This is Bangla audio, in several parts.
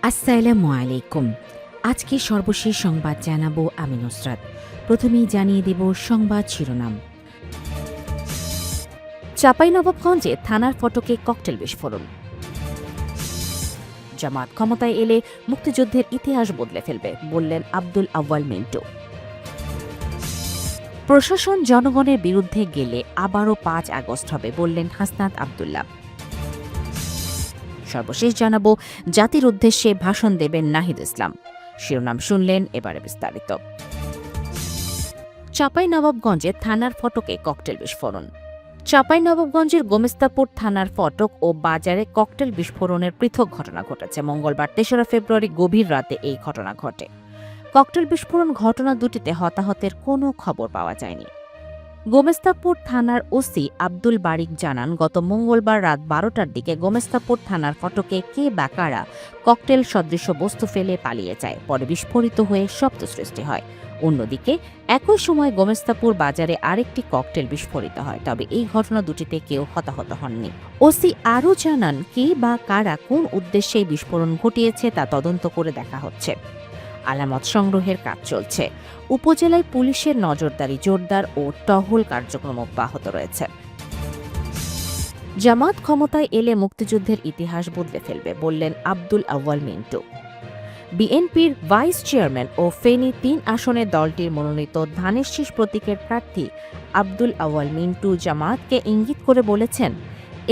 আসসালামু আলাইকুম। আজকে সর্বশেষ সংবাদ জানাবো আমি নুসরাত। প্রথমেই জানিয়ে দেব সংবাদ শিরোনাম। চাঁপাইনবাবগঞ্জে থানার ফটকে ককটেল বিস্ফোরণ। জামাত ক্ষমতায় এলে মুক্তিযুদ্ধের ইতিহাস বদলে ফেলবে বললেন আব্দুল আউয়াল মিন্টু। প্রশাসন জনগণের বিরুদ্ধে গেলে আবারও ৫ আগস্ট হবে বললেন হাসনাত আব্দুল্লাহ। সর্বশেষ জানাবো জাতির উদ্দেশ্যে ভাষণ দেবেন নাহিদ ইসলাম। শিরোনাম শুনলেন, এবারে বিস্তারিত। চাঁপাইনবাবগঞ্জে থানার ফটকে ককটেল বিস্ফোরণ। চাঁপাইনবাবগঞ্জের গোমেস্তাপুর থানার ফটক ও বাজারে ককটেল বিস্ফোরণের পৃথক ঘটনা ঘটেছে। মঙ্গলবার ৩রা ফেব্রুয়ারি গভীর রাতে এই ঘটনা ঘটে। ককটেল বিস্ফোরণ ঘটনা দুটিতে হতাহতের কোনো খবর পাওয়া যায়নি। গোমেস্তাপুর থানার ওসি আব্দুল বারিক জানান, গত মঙ্গলবার রাত ১২টার দিকে গোমেস্তাপুর থানার ফটকে কে বা কারা ককটেল সদৃশ বস্তু ফেলে পালিয়ে যায়। পরে বিস্ফোরিত হয়ে শব্দ সৃষ্টি হয়। অন্যদিকে একই সময় গোমেস্তাপুর বাজারে আরেকটি ককটেল বিস্ফোরিত হয়, তবে এই ঘটনা দুটিতে কেউ হতাহত হননি। ওসি আরও জানান, কে বা কারা কোন উদ্দেশ্যে বিস্ফোরণ ঘটিয়েছে তা তদন্ত করে দেখা হচ্ছে। আলামত সংগ্রহের কাজ চলছে। উপজেলায় পুলিশের নজরদারি জোরদার ও টহল কার্যক্রম অব্যাহত রয়েছে। জামাত ক্ষমতায় এলে মুক্তিযুদ্ধের ইতিহাস বদলে ফেলবে বললেন আব্দুল আউয়াল মিন্টু। বিএনপির ভাইস চেয়ারম্যান ও ফেনী ৩ আসনে দলটির মনোনীত ধানের শীষ প্রতীকের প্রার্থী আব্দুল আউয়াল মিন্টু জামাতকে ইঙ্গিত করে বলেছেন,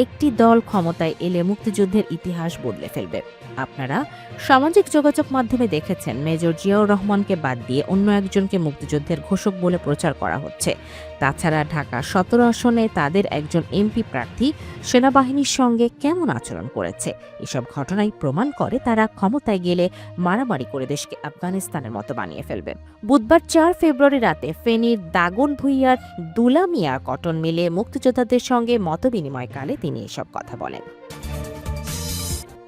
একটি দল ক্ষমতায় এলে মুক্তিযুদ্ধের ইতিহাস বদলে ফেলবে। আপনারা সামাজিক যোগাযোগ মাধ্যমে দেখেছেন, মেজর জিয়াউর রহমানকে বাদ দিয়ে অন্য একজনকে মুক্তিযুদ্ধের ঘোষক বলে প্রচার করা হচ্ছে। তাছাড়া ঢাকা ১৭ আসনে তাদের একজন এমপি প্রার্থী সেনাবাহিনীর সঙ্গে কেমন আচরণ করেছে। এসব ঘটনাই প্রমাণ করে তারা ক্ষমতায় গেলে মারামারি করে দেশকে আফগানিস্তানের মতো বানিয়ে ফেলবে। বুধবার ৪ ফেব্রুয়ারি রাতে ফেনীর দাগন ভূঁইয়ার দুলামিয়া কটন মিলে মুক্তিযোদ্ধাদের সঙ্গে মতবিনিময়কালে তিনি এসব কথা বলেন।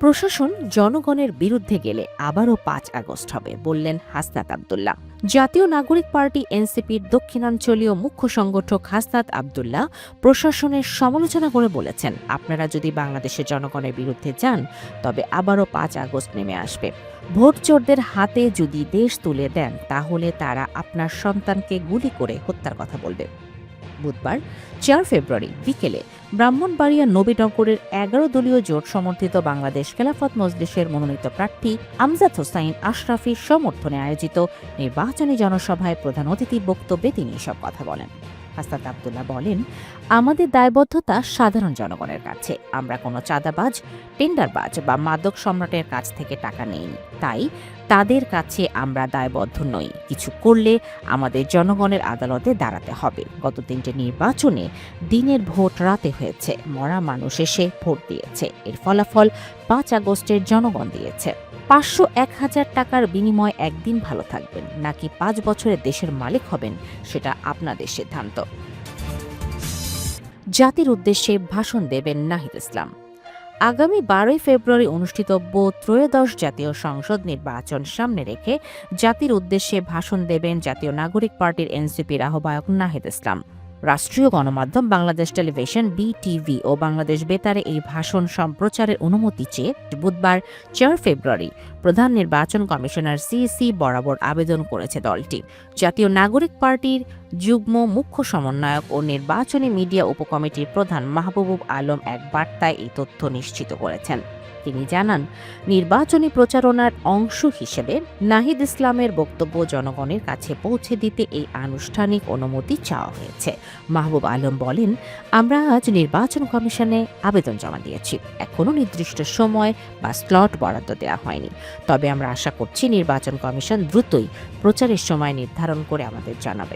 প্রশাসন জনগণের বিরুদ্ধে গেলে আবারও ৫ আগস্ট হবে বললেন হাসনাত আব্দুল্লাহ। জাতীয় নাগরিক পার্টি এনসিপির দক্ষিণাঞ্চলীয় মুখ্য সংগঠক হাসনাত আব্দুল্লাহ প্রশাসনের সমালোচনা করে বলেছেন, আপনারা যদি বাংলাদেশের জনগণের বিরুদ্ধে যান তবে আবারও ৫ আগস্ট নেমে আসবে। ভোট চোরদের হাতে যদি দেশ তুলে দেন তাহলে তারা আপনার সন্তানকে গুলি করে হত্যার কথা বলবে। বুধবার ৪ ফেব্রুয়ারি বিকেলে ব্রাহ্মণবাড়িয়া নবীনগরের ১১ দলীয় জোট সমর্থিত বাংলাদেশ খেলাফত মজলিসের মনোনীত প্রার্থী আমজাদ হোসাইন আশরাফির সমর্থনে আয়োজিত নির্বাচনী জনসভায় প্রধান অতিথির বক্তব্যে তিনি এসব কথা বলেন। হাসনাত আব্দুল্লাহ বলেন, আমাদের দায়বদ্ধতা সাধারণ জনগণের কাছে। আমরা কোনো চাঁদাবাজ, টেন্ডারবাজ বা মাদক সম্রাটের কাছ থেকে টাকা নেইনি, তাই তাদের কাছে আমরা দায়বদ্ধ নই। কিছু করলে আমাদের জনগণের আদালতে দাঁড়াতে হবে। গত ৩টে নির্বাচনে দিনের ভোট রাতে হয়েছে, মরা মানুষ এসে ভোট দিয়েছে। এর ফলাফল ৫ আগস্টের জনগণ দিয়েছে। ৫০০-১০০০ টাকার বিনিময়ে একদিন ভালো থাকবেন নাকি ৫ বছরের দেশের মালিক হবেন সেটা আপনাদের সিদ্ধান্ত। জাতির উদ্দেশ্যে ভাষণ দেবেন নাহিদ ইসলাম। আগামী ১২ ফেব্রুয়ারি অনুষ্ঠিতব্য ত্রয়োদশ জাতীয় সংসদ নির্বাচন সামনে রেখে জাতির উদ্দেশ্যে ভাষণ দেবেন জাতীয় নাগরিক পার্টির এনসিপির আহ্বায়ক নাহিদ ইসলাম। রাষ্ট্রীয় গণমাধ্যম বাংলাদেশ টেলিভিশন বিটিভি ও বাংলাদেশ বেতারে এই ভাষণ সম্প্রচারের অনুমতি চেয়ে বুধবার ৪ ফেব্রুয়ারি প্রধান নির্বাচন কমিশনার সিইসি বরাবর আবেদন করেছে দলটি। জাতীয় নাগরিক পার্টির যুগ্ম মুখ্য সমন্বয়ক ও নির্বাচনী মিডিয়া উপকমিটির প্রধান মাহবুব আলম এক বার্তায় এই তথ্য নিশ্চিত করেছেন। তিনি জানান, নির্বাচনী প্রচারণার অংশ হিসেবে নাহিদ ইসলামের বক্তব্য জনগণের কাছে পৌঁছে দিতে এই আনুষ্ঠানিক অনুমতি চাওয়া হয়েছে। মাহবুব আলম বলেন, আমরা আজ নির্বাচন কমিশনে আবেদন জমা দিয়েছি। এখনও নির্দিষ্ট সময় বা স্লট বরাদ্দ দেওয়া হয়নি, তবে আমরা আশা করছি নির্বাচন কমিশন দ্রুতই প্রচারের সময় নির্ধারণ করে আমাদের জানাবে।